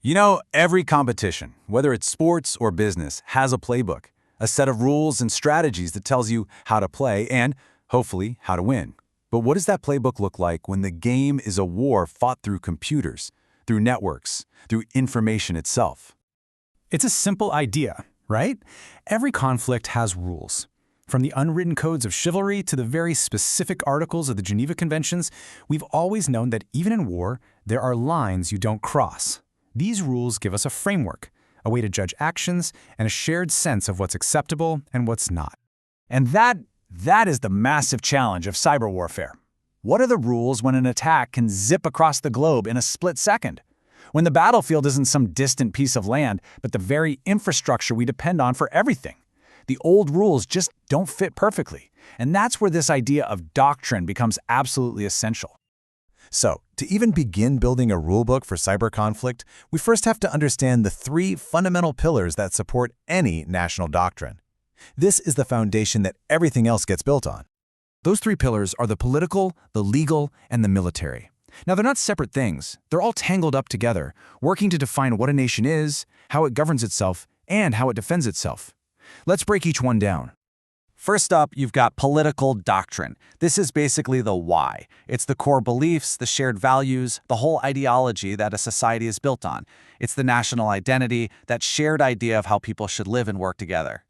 You know, every competition, whether it's sports or business, has a playbook, a set of rules and strategies that tells you how to play and, hopefully, how to win. But what does that playbook look like when the game is a war fought through computers, through networks, through information itself? It's a simple idea, right? Every conflict has rules. From the unwritten codes of chivalry to the very specific articles of the Geneva Conventions, we've always known that even in war, there are lines you don't cross. These rules give us a framework, a way to judge actions, and a shared sense of what's acceptable and what's not. And that is the massive challenge of cyber warfare. What are the rules when an attack can zip across the globe in a split second? When the battlefield isn't some distant piece of land, but the very infrastructure we depend on for everything? The old rules just don't fit perfectly. And that's where this idea of doctrine becomes absolutely essential. So, to even begin building a rulebook for cyber conflict, we first have to understand the three fundamental pillars that support any national doctrine. This is the foundation that everything else gets built on. Those three pillars are the political, the legal, and the military. Now, they're not separate things. They're all tangled up together, working to define what a nation is, how it governs itself, and how it defends itself. Let's break each one down. First up, you've got political doctrine. This is basically the why. It's the core beliefs, the shared values, the whole ideology that a society is built on. It's the national identity, that shared idea of how people should live and work together.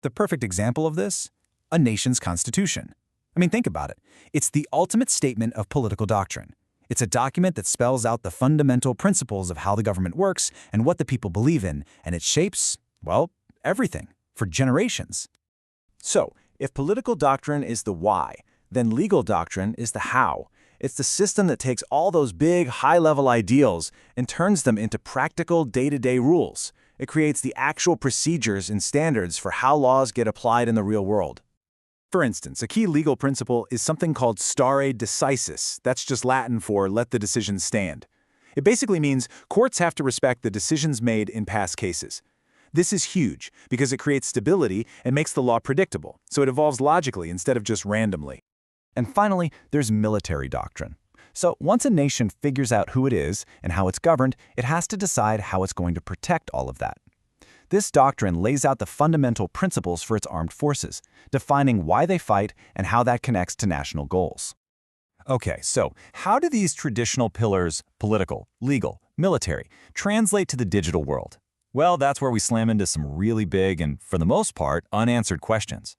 The perfect example of this? A nation's constitution. I mean, think about it. It's the ultimate statement of political doctrine. It's a document that spells out the fundamental principles of how the government works and what the people believe in, and it shapes, well, everything, for generations. So, if political doctrine is the why, then legal doctrine is the how. It's the system that takes all those big, high-level ideals and turns them into practical, day-to-day rules. It creates the actual procedures and standards for how laws get applied in the real world. For instance, a key legal principle is something called stare decisis. That's just Latin for let the decision stand. It basically means courts have to respect the decisions made in past cases. This is huge because it creates stability and makes the law predictable, so it evolves logically instead of just randomly. And finally, there's military doctrine. So once a nation figures out who it is and how it's governed, it has to decide how it's going to protect all of that. This doctrine lays out the fundamental principles for its armed forces, defining why they fight and how that connects to national goals. Okay, so how do these traditional pillars, political, legal, military, translate to the digital world? Well, that's where we slam into some really big and, for the most part, unanswered questions.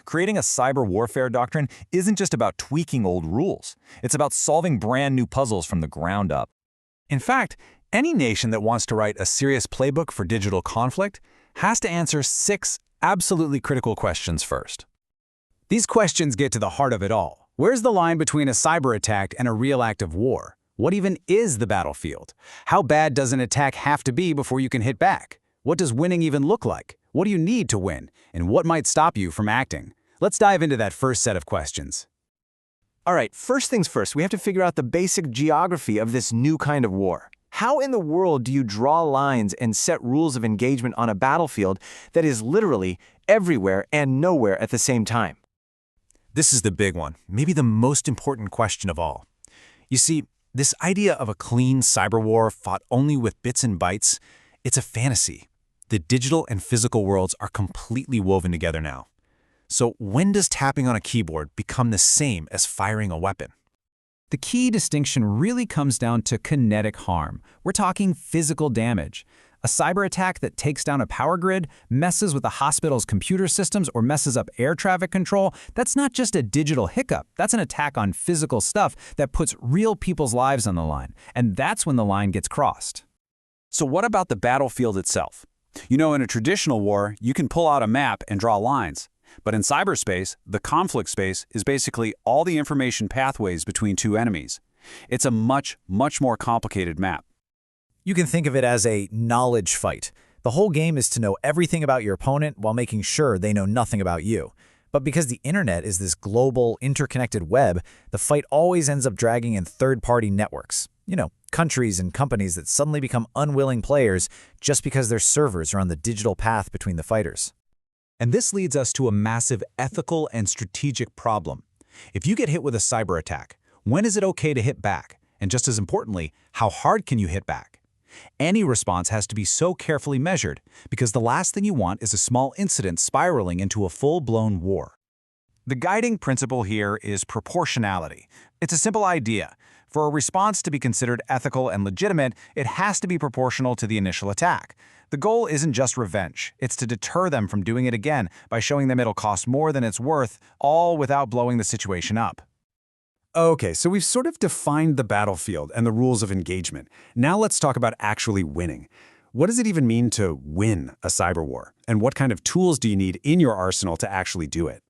Creating a cyber warfare doctrine isn't just about tweaking old rules. It's about solving brand new puzzles from the ground up. In fact, any nation that wants to write a serious playbook for digital conflict has to answer 6 absolutely critical questions first. These questions get to the heart of it all. Where's the line between a cyber attack and a real act of war? What even is the battlefield? How bad does an attack have to be before you can hit back? What does winning even look like? What do you need to win? And what might stop you from acting? Let's dive into that first set of questions. All right, first things first, we have to figure out the basic geography of this new kind of war. How in the world do you draw lines and set rules of engagement on a battlefield that is literally everywhere and nowhere at the same time? This is the big one, maybe the most important question of all. You see, this idea of a clean cyber war fought only with bits and bytes, it's a fantasy. The digital and physical worlds are completely woven together now. So when does tapping on a keyboard become the same as firing a weapon? The key distinction really comes down to kinetic harm. We're talking physical damage. A cyber attack that takes down a power grid, messes with a hospital's computer systems, or messes up air traffic control, that's not just a digital hiccup. That's an attack on physical stuff that puts real people's lives on the line. And that's when the line gets crossed. So what about the battlefield itself? You know, in a traditional war, you can pull out a map and draw lines. But in cyberspace, the conflict space is basically all the information pathways between two enemies. It's a much, much more complicated map. You can think of it as a knowledge fight. The whole game is to know everything about your opponent while making sure they know nothing about you. But because the internet is this global, interconnected web, the fight always ends up dragging in third-party networks. You know, countries and companies that suddenly become unwilling players just because their servers are on the digital path between the fighters. And this leads us to a massive ethical and strategic problem. If you get hit with a cyber attack, when is it okay to hit back? And just as importantly, how hard can you hit back? Any response has to be so carefully measured, because the last thing you want is a small incident spiraling into a full-blown war. The guiding principle here is proportionality. It's a simple idea. For a response to be considered ethical and legitimate, it has to be proportional to the initial attack. The goal isn't just revenge, it's to deter them from doing it again by showing them it'll cost more than it's worth, all without blowing the situation up. Okay, so we've sort of defined the battlefield and the rules of engagement. Now let's talk about actually winning. What does it even mean to win a cyber war? And what kind of tools do you need in your arsenal to actually do it?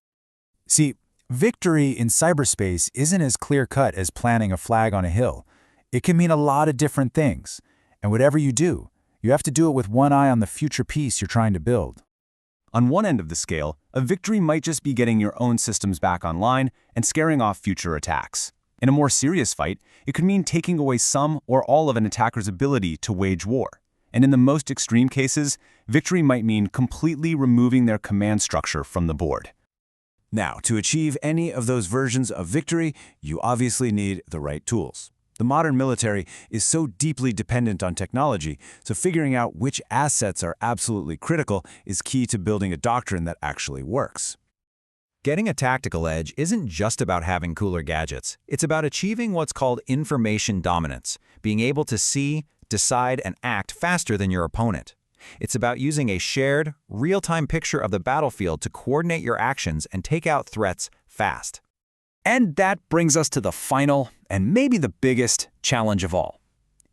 See, victory in cyberspace isn't as clear-cut as planting a flag on a hill. It can mean a lot of different things. And whatever you do, you have to do it with one eye on the future peace you're trying to build. On one end of the scale, a victory might just be getting your own systems back online and scaring off future attacks. In a more serious fight, it could mean taking away some or all of an attacker's ability to wage war. And in the most extreme cases, victory might mean completely removing their command structure from the board. Now, to achieve any of those versions of victory, you obviously need the right tools. The modern military is so deeply dependent on technology, so figuring out which assets are absolutely critical is key to building a doctrine that actually works. Getting a tactical edge isn't just about having cooler gadgets. It's about achieving what's called information dominance, being able to see, decide, and act faster than your opponent. It's about using a shared, real-time picture of the battlefield to coordinate your actions and take out threats fast. And that brings us to the final, and maybe the biggest, challenge of all.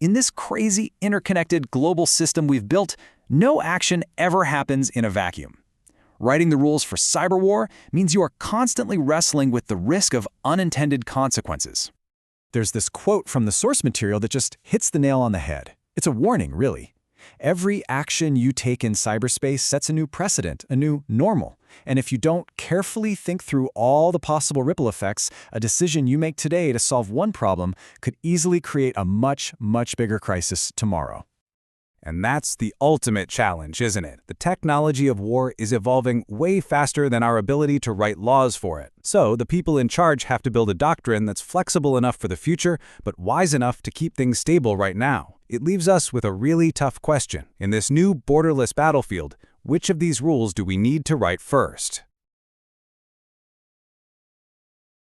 In this crazy, interconnected global system we've built, no action ever happens in a vacuum. Writing the rules for cyber war means you are constantly wrestling with the risk of unintended consequences. There's this quote from the source material that just hits the nail on the head. It's a warning, really. Every action you take in cyberspace sets a new precedent, a new normal. And if you don't carefully think through all the possible ripple effects, a decision you make today to solve one problem could easily create a much, much bigger crisis tomorrow. And that's the ultimate challenge, isn't it? The technology of war is evolving way faster than our ability to write laws for it. So the people in charge have to build a doctrine that's flexible enough for the future, but wise enough to keep things stable right now. It leaves us with a really tough question. In this new borderless battlefield, which of these rules do we need to write first?